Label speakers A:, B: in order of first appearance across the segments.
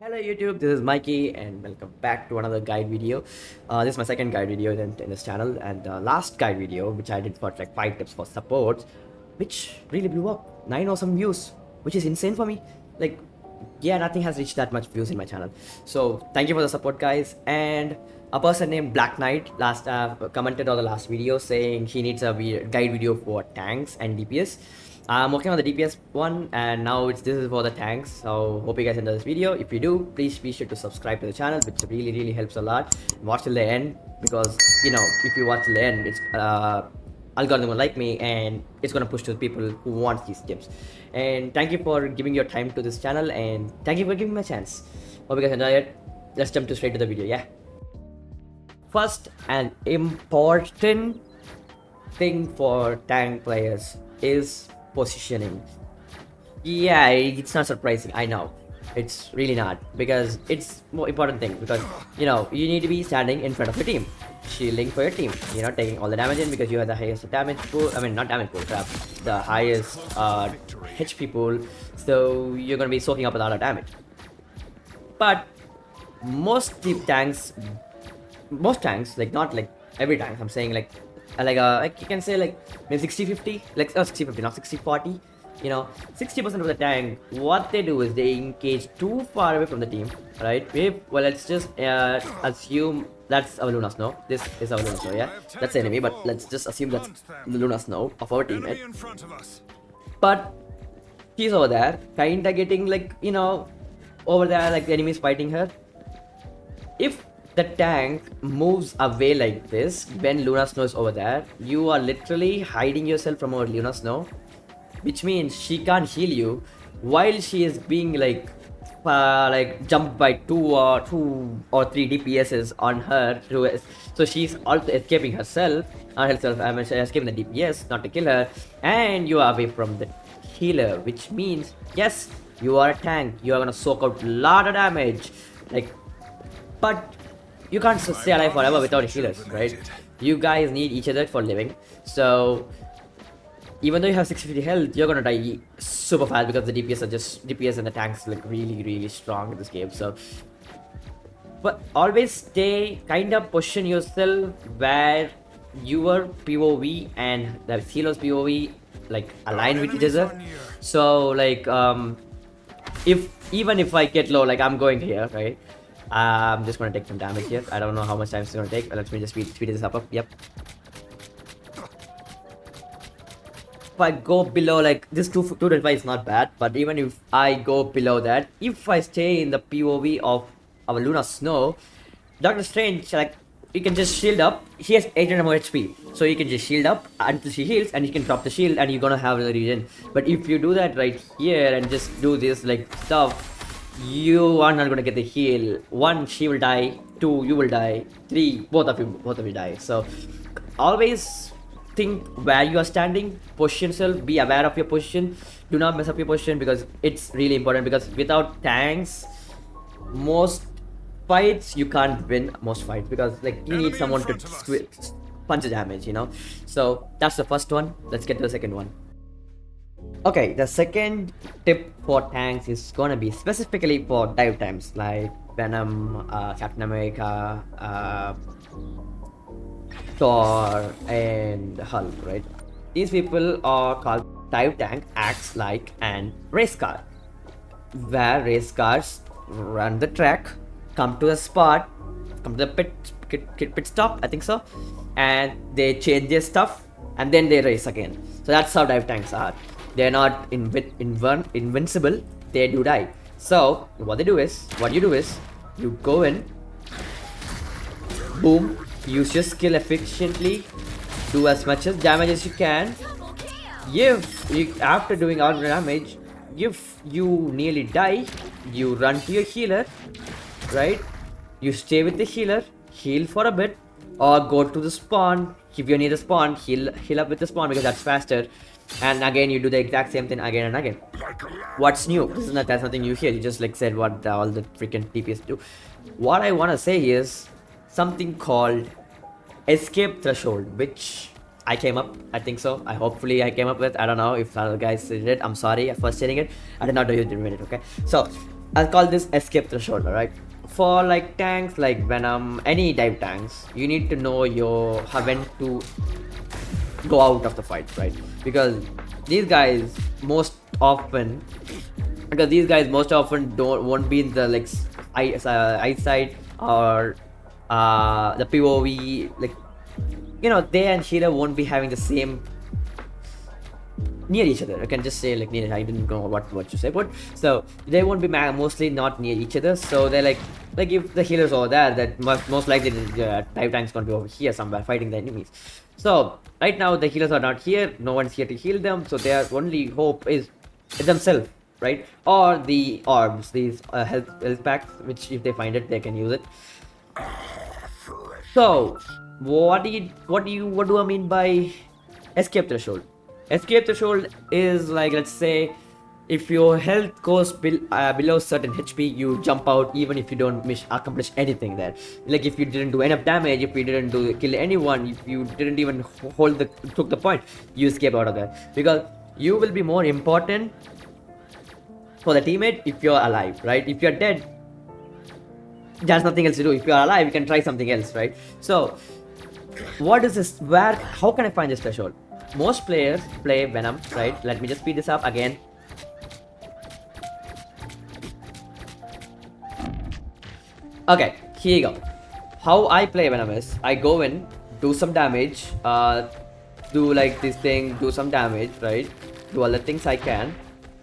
A: Hello YouTube, this is Mikey and welcome back to another guide video. This is my second guide video in this channel, and the last guide video which I did for like 5 tips for support, which really blew up 9 awesome views, which is insane for me. Like, yeah, nothing has reached that much views in my channel. So thank you for the support, guys. And a person named Black Knight last commented on the last video saying he needs a guide video for tanks and DPS. I'm working on the DPS one, and now this is for the tanks. So hope you guys enjoy this video. If you do, please be sure to subscribe to the channel, which really helps a lot. Watch till the end, because if you watch till the end, it's algorithm will like me and it's gonna push to the people who want these tips. And thank you for giving your time to this channel, and thank you for giving me a chance. Hope you guys enjoy it. Let's jump straight to the video. Yeah. First, an important thing for tank players is positioning. Yeah, it's not surprising, I know. It's really not, because it's more important thing, because you need to be standing in front of your team, shielding for your team, taking all the damage in, because you have the highest damage pool. I mean, not damage pool, crap, the highest HP pool, so you're gonna be soaking up a lot of damage. But most tanks, like, not like every tank, I'm saying like you can say like maybe 60-50, like 60-50, not 60-40. 60% of the tank, what they do is they engage too far away from the team, right? Well, let's just assume that's our Luna Snow. This is our Luna Snow, yeah? That's the enemy, but let's just assume that's the Luna Snow of our teammate. But she's over there, kinda getting like, over there, like the enemy's fighting her. If the tank moves away like this when Luna Snow is over there, you are literally hiding yourself from our Luna Snow, which means she can't heal you while she is being like jumped by 2 or 3 DPSs on her. So she's also escaping herself, escaping the DPS, not to kill her, and you are away from the healer, which means yes, you are a tank, you are gonna soak out a lot of damage, but you can't stay alive forever without healers, right? You guys need each other for living. So even though you have 650 health, you're gonna die super fast, because the DPS and the tanks like really strong in this game. So, but always stay kind of position yourself where your POV and the healer's POV like align with each other. So like even if I get low, like I'm going here, right? I'm just gonna take some damage here. I don't know how much time it's gonna take. Let me just speed this up. Yep. If I go below, like this 225 is not bad, but even if I go below that, if I stay in the POV of our Luna Snow, Doctor Strange, like, you can just shield up. She has 800 more HP, so you can just shield up until she heals, and you can drop the shield, and you're gonna have the regen. But if you do that right here and just do this like stuff, you are not gonna get the heal. 1, she will die. 2, you will die. 3, both of you die. So always think where you are standing, position yourself, be aware of your position, do not mess up your position, because it's really important. Because without tanks, most fights you can't win, most fights, because like you need someone to punch the damage, So that's the first one. Let's get to the second one. Okay, the second tip for tanks is gonna be specifically for dive times, like Venom, Captain America, Thor, and Hulk, right? These people are called dive tank, acts like an race car, where race cars run the track, come to a spot, come to the pit stop, I think so, and they change their stuff, and then they race again. So that's how dive tanks are. They're not invincible, they do die. So what you do is you go in, boom, use your skill efficiently, do as much as damage as you can. After doing all the damage, if you nearly die, you run to your healer, right? You stay with the healer, heal for a bit, or go to the spawn. If you're near the spawn, heal up with the spawn, because that's faster. And again, you do the exact same thing again and again. What's new? That's nothing new here. You just like said what all the freaking DPS do. What I want to say is something called escape threshold, which I came up, I think so. Hopefully I came up with. I don't know if other guys did it. I'm sorry for saying it. I did not know you did it. Okay. So I'll call this escape threshold, alright? For like tanks like Venom, any dive tanks, you need to know your when to go out of the fight, right? Because these guys most often don't won't be in the like eyesight or the POV, like they and Sheila won't be having the same near each other. I can just say like near. I didn't know what to say, but so they won't be mostly not near each other. So they're like if the healers over there, that most likely the dive tank's gonna be over here somewhere fighting the enemies. So right now the healers are not here. No one's here to heal them. So their only hope is themselves, right? Or the orbs, these health packs, which if they find it, they can use it. So what do I mean by escape threshold? Escape threshold is like, let's say, if your health goes below certain HP, you jump out even if you don't accomplish anything there. Like if you didn't do enough damage, if you didn't kill anyone, if you didn't even took the point, you escape out of there. Because you will be more important for the teammate if you're alive, right? If you're dead, there's nothing else to do. If you're alive, you can try something else, right? So what is this? How can I find this threshold? Most players play Venom, right? Let me just speed this up again. Okay, here you go. How I play Venom is, I go in, do some damage, do like this thing, do some damage, right? Do all the things I can.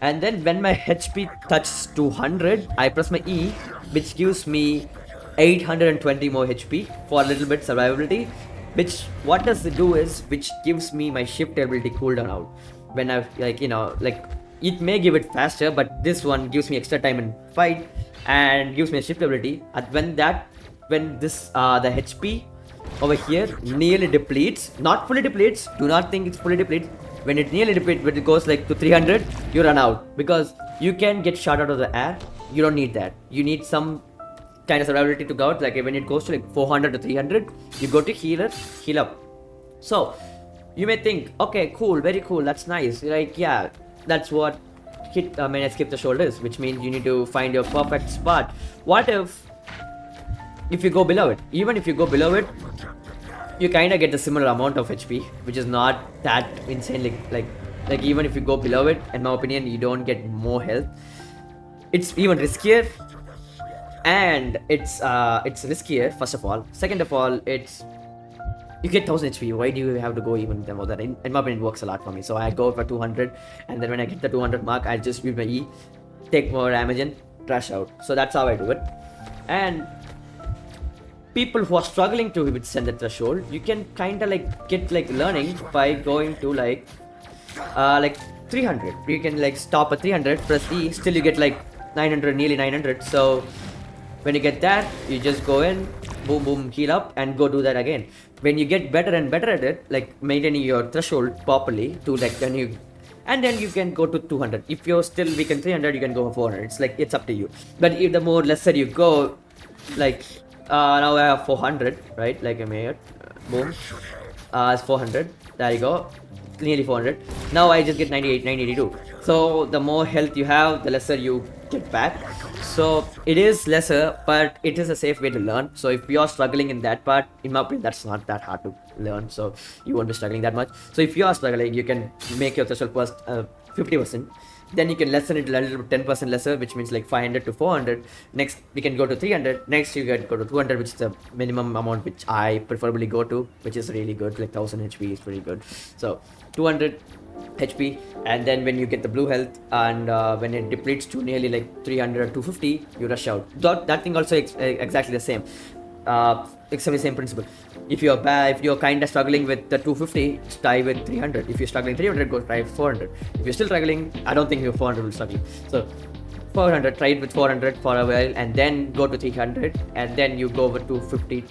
A: And then when my HP touches 200, I press my E, which gives me 820 more HP for a little bit survivability. Which what does it do is, which gives me my shift ability cooldown out. When I it may give it faster, but this one gives me extra time in fight and gives me a shift ability. And when this the HP over here nearly depletes, not fully depletes. Do not think it's fully depletes. When it nearly depletes, when it goes like to 300, you run out because you can get shot out of the air. You don't need that. You need some kind of survivability to go out. Like when it goes to like 400 to 300, you go to heal up. So you may think, okay, cool, very cool, that's nice. Like, yeah, that's what escape threshold is, which means you need to find your perfect spot. What if you go below it? Even if you go below it, you kind of get the similar amount of HP, which is not that insane. Like even if you go below it, in my opinion, you don't get more health. It's even riskier. And it's riskier, first of all. Second of all, you get 1000 HP. Why do you have to go even more than that? In my opinion, it works a lot for me. So I go for 200, and then when I get the 200 mark, I just use my E, take more damage and trash out. So that's how I do it. And people who are struggling to send the threshold, you can kind of like get like learning by going to like 300. You can like stop at 300, press E, still you get like 900, nearly 900. So when you get that, you just go in, boom, boom, heal up, and go do that again. When you get better and better at it, like maintaining your threshold properly, to like then you can go to 200. If you're still weak in 300, you can go for 400. It's like it's up to you. But if the more lesser you go, like now I have 400, right? Like I made boom, it's 400. There you go, nearly 400. Now I just get 98, 982. So the more health you have, the lesser you get back. So it is lesser, but it is a safe way to learn. So if you are struggling in that part, in my opinion, that's not that hard to learn. So you won't be struggling that much. So if you are struggling, you can make your threshold first 50%. Then you can lessen it a little bit, 10% lesser, which means like 500 to 400. Next, we can go to 300. Next, you can go to 200, which is the minimum amount which I preferably go to, which is really good. Like 1000 HP is pretty good. So 200 HP, and then when you get the blue health, and when it depletes to nearly like 300 or 250, you rush out. That thing also exactly the same. Except the same principle. If you're kind of struggling with the 250, try with 300. If you're struggling 300, go try 400. If you're still struggling, I don't think your 400 will struggle. So 400, try it with 400 for a while, and then go to 300, and then you go over 250,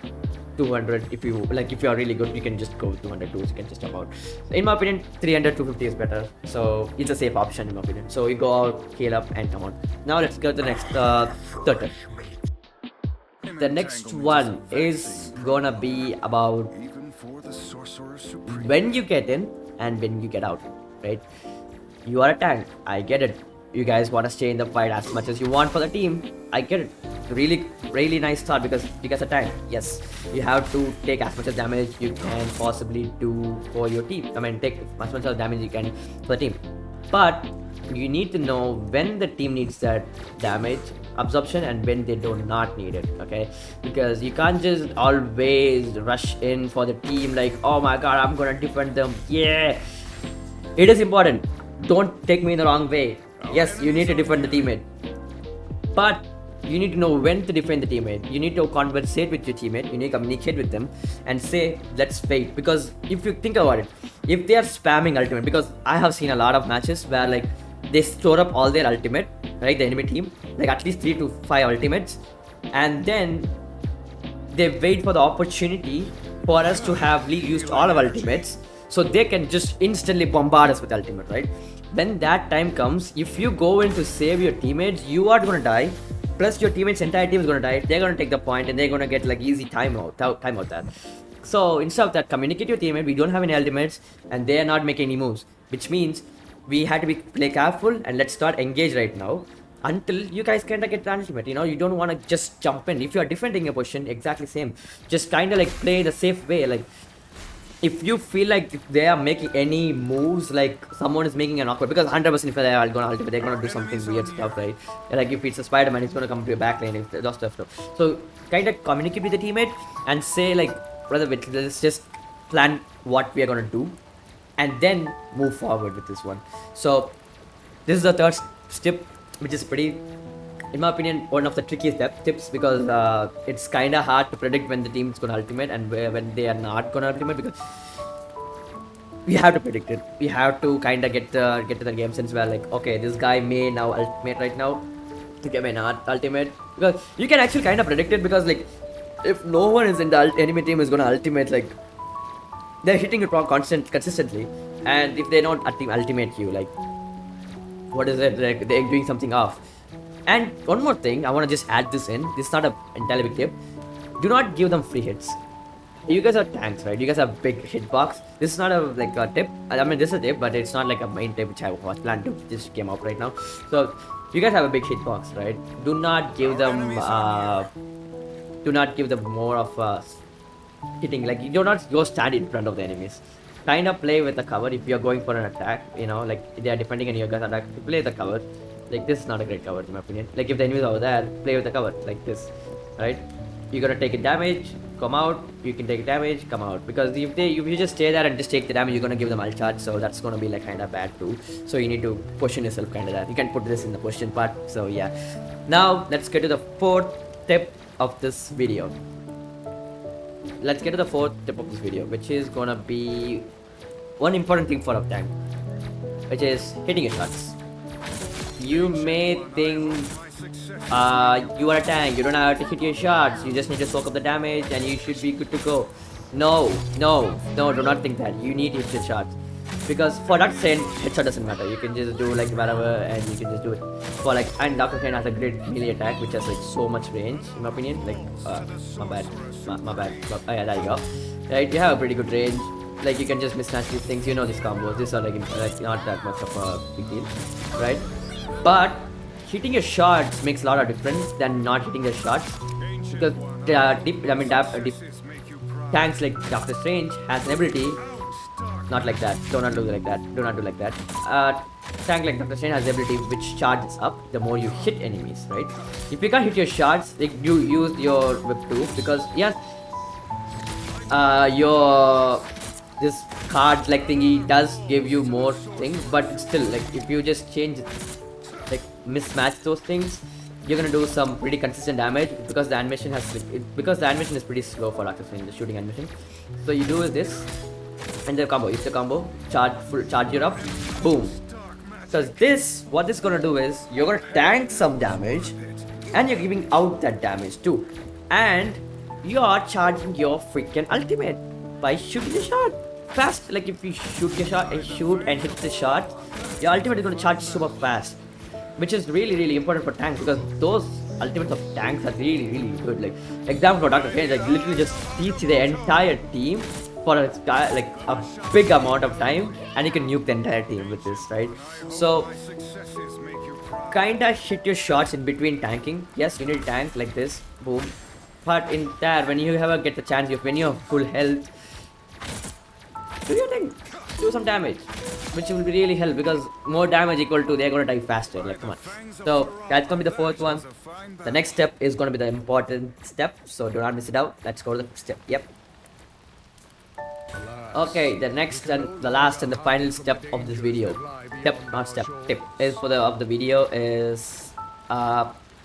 A: 200. If you are really good, you can just go with 200 too. So you can just jump out. So in my opinion, 300, 250 is better. So it's a safe option in my opinion. So you go out, heal up, and come on. Now let's go to the next third. The next one is gonna be about when you get in and when you get out, right? You are a tank, I get it. you guys want to stay in the fight as much as you want for the team. I get it. Really nice start because you guys are tank. Yes, you have to take as much as damage you can possibly do for your team. I mean, take as much as damage you can for the team. But you need to know when the team needs that damage absorption and when they do not need it, okay? Because you can't just always rush in for the team like, oh my god, I'm gonna defend them. Yeah, it is important. Don't take me in the wrong way. Yes, you need to defend the teammate, but you need to know when to defend the teammate. You need to conversate with your teammate. You need to communicate with them and say, let's wait. Because if you think about it, if they are spamming ultimate, because I have seen a lot of matches where like they store up all their ultimate, right? The enemy team, like at least 3 to 5 ultimates, and then they wait for the opportunity for us to have used all of ultimates, so they can just instantly bombard us with ultimate, right? When that time comes, if you go in to save your teammates, you are gonna die. Plus your teammates' entire team is gonna die. They're gonna take the point and they're gonna get like easy timeout that. So instead of that, communicate your teammate. We don't have any ultimates and they are not making any moves, which means we had to play careful and let's start engage right now until you guys kind of get the ultimate. You know, you don't want to just jump in. If you are defending your position, exactly same. Just kind of like play the safe way. Like if you feel like if they are making any moves, like someone is making an awkward, because 100% if they are gonna ultimate, they're gonna do something weird stuff, right? Like if it's a Spider-Man, he's gonna come to your back lane, if that stuff. So kind of communicate with the teammate and say like, brother, let's just plan what we are gonna do, and then move forward with this one. So this is the third step, which is pretty, in my opinion, one of the trickiest tips, because it's kind of hard to predict when the team is going to ultimate and when they are not going to ultimate, because we have to predict it. We have to kind of get to the game sense where like, okay, this guy may now ultimate right now, this guy may not ultimate, because you can actually kind of predict it, because like if no one is in the enemy team is going to ultimate, like they're hitting it consistently, and if they don't ultimate you, like what is it, like they're doing something off. And one more thing, I want to just add this in. This is not an entirely big tip. Do not give them free hits. You guys are tanks, right? You guys have big hitbox. This is not a like a tip. I mean, this is a tip, but it's not like a main tip which I was planned to just came out right now. So you guys have a big hitbox, right? Do not give them. Do not give them more of hitting. Like you do not go stand in front of the enemies. Kind of play with the cover if you're going for an attack. You know, like they are defending and you guys attack. Play the cover. Like this is not a great cover in my opinion. Like if the enemies are over there, play with the cover like this, right? You're gonna take a damage, come out. You can take damage, come out. Because if you just stay there and just take the damage, you're gonna give them ult charge. So that's gonna be like kind of bad too. So you need to position yourself kind of that. You can put this in the position part. So yeah. Now let's get to the fourth tip of this video. Let's get to the fourth tip of this video, which is gonna be one important thing for a tank, which is hitting your shots. You may think you are a tank, you don't have to hit your shots, you just need to soak up the damage and you should be good to go. No, do not think that. You need to hit your shots. Because for Dr. Strange, headshot doesn't matter. You can just do like whatever and you can just do it. For like, and Dr. Strange has a great melee attack which has like so much range in my opinion. Like, my bad. Oh yeah, there you go. Right, you have a pretty good range. Like you can just mismatch these things. You know these combos. These are like not that much of a big deal, right? But hitting your shots makes a lot of difference than not hitting your shots, because tanks like Doctor Strange has an ability, not like that. Do not do like that. Do not do like that. Tank like Doctor Strange has the ability which charges up the more you hit enemies, right? If you can't hit your shots, like you use your whip too, because yes, your this card like thingy does give you more things, but still like if you just change like mismatch those things, you're gonna do some pretty consistent damage, because the animation has because the animation is pretty slow for Doctor Strange, the shooting animation. So you do this and the combo, use the combo, charge it up, boom. Because this, what this is gonna do is you're gonna tank some damage and you're giving out that damage too, and you are charging your freaking ultimate by shooting the shot fast. Like if you shoot your shot and shoot and hit the shot, your ultimate is gonna charge super fast, which is really important for tanks, because those ultimates of tanks are really good. Like example for Doctor Strange, like literally just teach the entire team for a big amount of time, and you can nuke the entire team with this, right? So kinda hit your shots in between tanking. Yes, you need tank like this, boom. But in that, when you ever get the chance, when you're full health, do your thing, do some damage, which will really help because more damage equal to they're gonna die faster. Like come on. So that's gonna be the fourth one. The next step is gonna be the important step, so do not miss it out. Let's go to the step. Yep. Okay, the next and the last and the final step of this video, tip is for the video is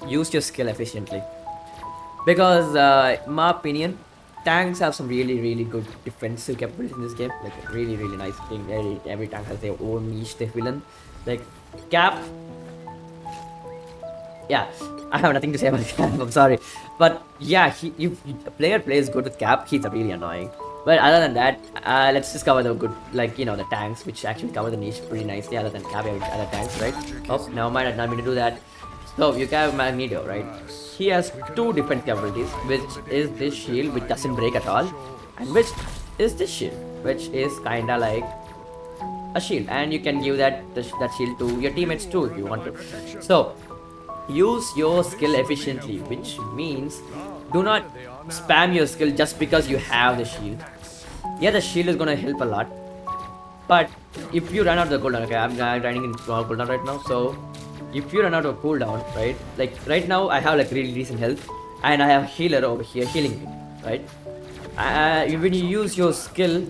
A: use your skill efficiently, because in my opinion tanks have some really good defensive capabilities in this game, like a really nice thing. Every tank has their own niche they fill in. Like Cap, yeah, I have nothing to say about Cap, I'm sorry, but yeah, if a player plays good with Cap, he's really annoying. But other than that, let's just cover the good, like, you know, the tanks, which actually cover the niche pretty nicely. Other than Cap, other tanks, right? Oh, never mind, I did not mean to do that. So you have Magneto, right? He has two different capabilities, which is this shield, which doesn't break at all, and which is this shield, which is kinda like a shield, and you can give that shield to your teammates too if you want to. So use your skill efficiently, which means do not spam your skill just because you have the shield. Yeah, the shield is gonna help a lot, but if you run out of the cooldown, okay, I'm running in small cooldown right now, so if you run out of cooldown, right, like right now I have like really decent health and I have healer over here healing me, right? When you use your skill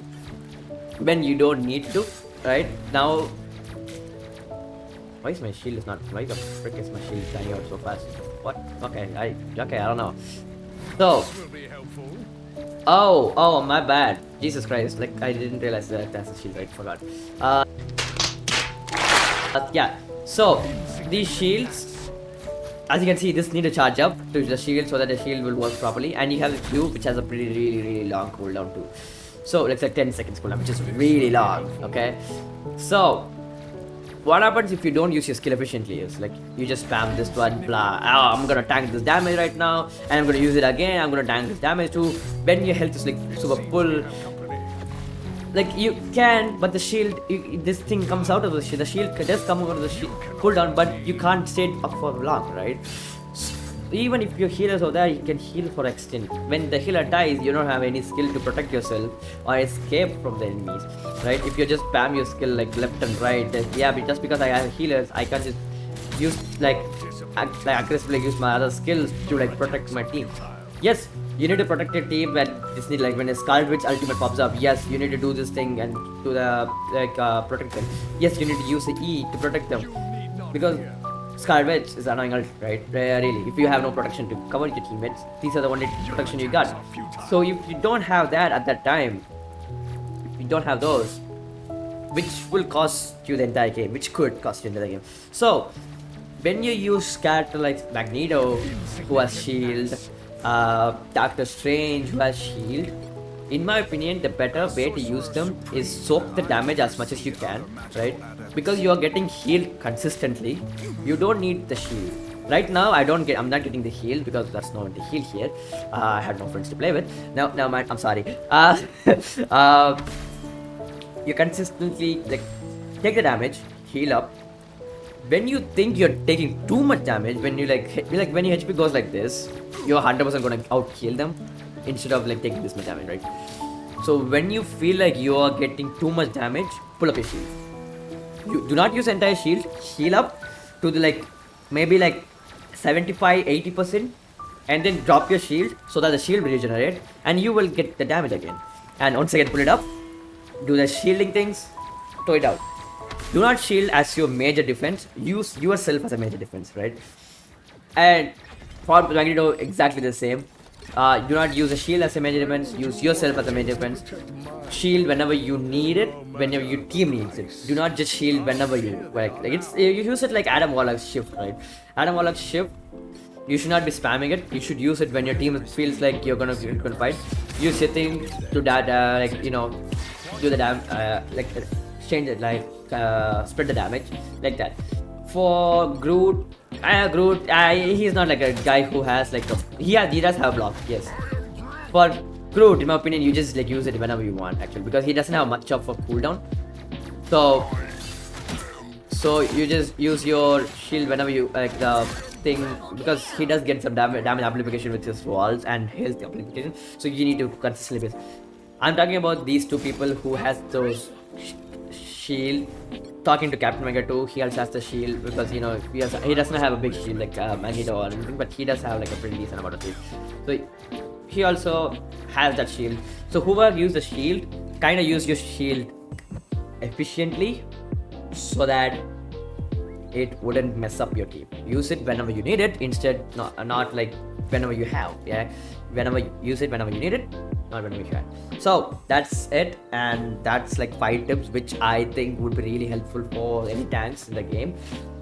A: when you don't need to, right? Now why is my shield not, why the frick is my shield dying out so fast? What? Okay, I don't know. So oh my bad, Jesus Christ, like I didn't realize that that's a shield, right? Forgot. Yeah, so these shields, as you can see, this need to charge up to the shield so that the shield will work properly, and you have the cube which has a pretty really long cooldown too. So it's like 10 seconds cooldown, which is really long. Okay, so what happens if you don't use your skill efficiently is like you just spam this one, blah, oh, I'm gonna tank this damage right now and I'm gonna use it again, I'm gonna tank this damage too. When your health is like super full, like you can, but the shield, this thing comes out of the shield. The shield does come out of the shield cooldown, but you can't stay up for long, right? So even if your healers are there, you can heal for extent. When the healer dies, you don't have any skill to protect yourself or escape from the enemies, right? If you just spam your skill like left and right, then yeah, but just because I have healers, I can't just use like aggressively use my other skills to like protect my team. Yes, you need to protect your team when this need, like when a Scarlet Witch ultimate pops up. Yes, you need to do this thing and do the like protect them. Yes, you need to use the E to protect them, because Scarlet Witch is annoying ult, right? Really, if you have no protection to cover your teammates, these are the only protection you got. So if you don't have that at that time, if you don't have those, which will cost you the entire game, which could cost you the entire game. So when you use character like Magneto, who has shield, Doctor Strange, who has shield, in my opinion, the better way to use them is soak the damage as much as you can, right? Because you are getting healed consistently, you don't need the shield. Right now, I'm not getting the heal because there's no one to heal here. I have no friends to play with. No, man, I'm sorry. You consistently like take the damage, heal up. When you think you're taking too much damage, when you like when your HP goes like this, you're 100% gonna out heal them instead of like taking this much damage, right? So when you feel like you are getting too much damage, pull up your shield. You do not use entire shield, heal up to the like maybe like 75-80%, and then drop your shield so that the shield will regenerate and you will get the damage again. And once again pull it up, do the shielding things, throw it out. Do not shield as your major defense, use yourself as a major defense, right? And for Magneto, exactly the same. Do not use a shield as a major defense, use yourself as a major defense. Shield whenever you need it, whenever your team needs it. Do not just shield whenever you like it's you use it like Adam Warlock's shift, right? Adam Warlock's shift, you should not be spamming it. You should use it when your team feels like you're gonna fight. Use your thing to that like, you know, do the like change it, like spread the damage like that. For Groot, he's not like a guy who has like he does have block, yes. For Groot, in my opinion, you just like use it whenever you want actually, because he doesn't have much of a cooldown. So you just use your shield whenever you like the thing, because he does get some damage amplification with his walls and health amplification. So you need to consistently base. I'm talking about these two people who has those shield. Talking to Captain Magneto, he also has the shield because he doesn't have a big shield like Magneto or anything, but he does have like a pretty decent amount of shield. So he also has that shield. So whoever use the shield, kind of use your shield efficiently so that it wouldn't mess up your team. Use it whenever you need it, instead not like whenever you have. Yeah, use it whenever you need it, not whenever you have. So that's it, and that's like 5 tips which I think would be really helpful for any tanks in the game.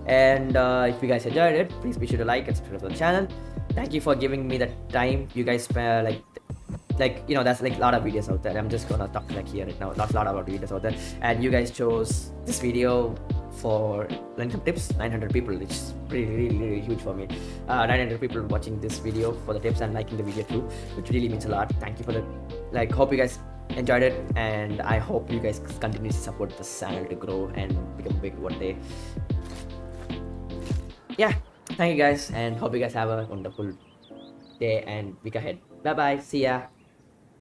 A: And if you guys enjoyed it, please be sure to like and subscribe to the channel. Thank you for giving me the time. You guys that's like a lot of videos out there. I'm just gonna talk like here right now. Not a lot of videos out there, and you guys chose this video for learning some tips. 900 people, which is really huge for me. 900 people watching this video for the tips and liking the video too, which really means a lot. Thank you for the hope you guys enjoyed it, and I hope you guys continue to support this channel to grow and become big one day. Yeah, thank you guys, and hope you guys have a wonderful day and week ahead. Bye bye, see ya.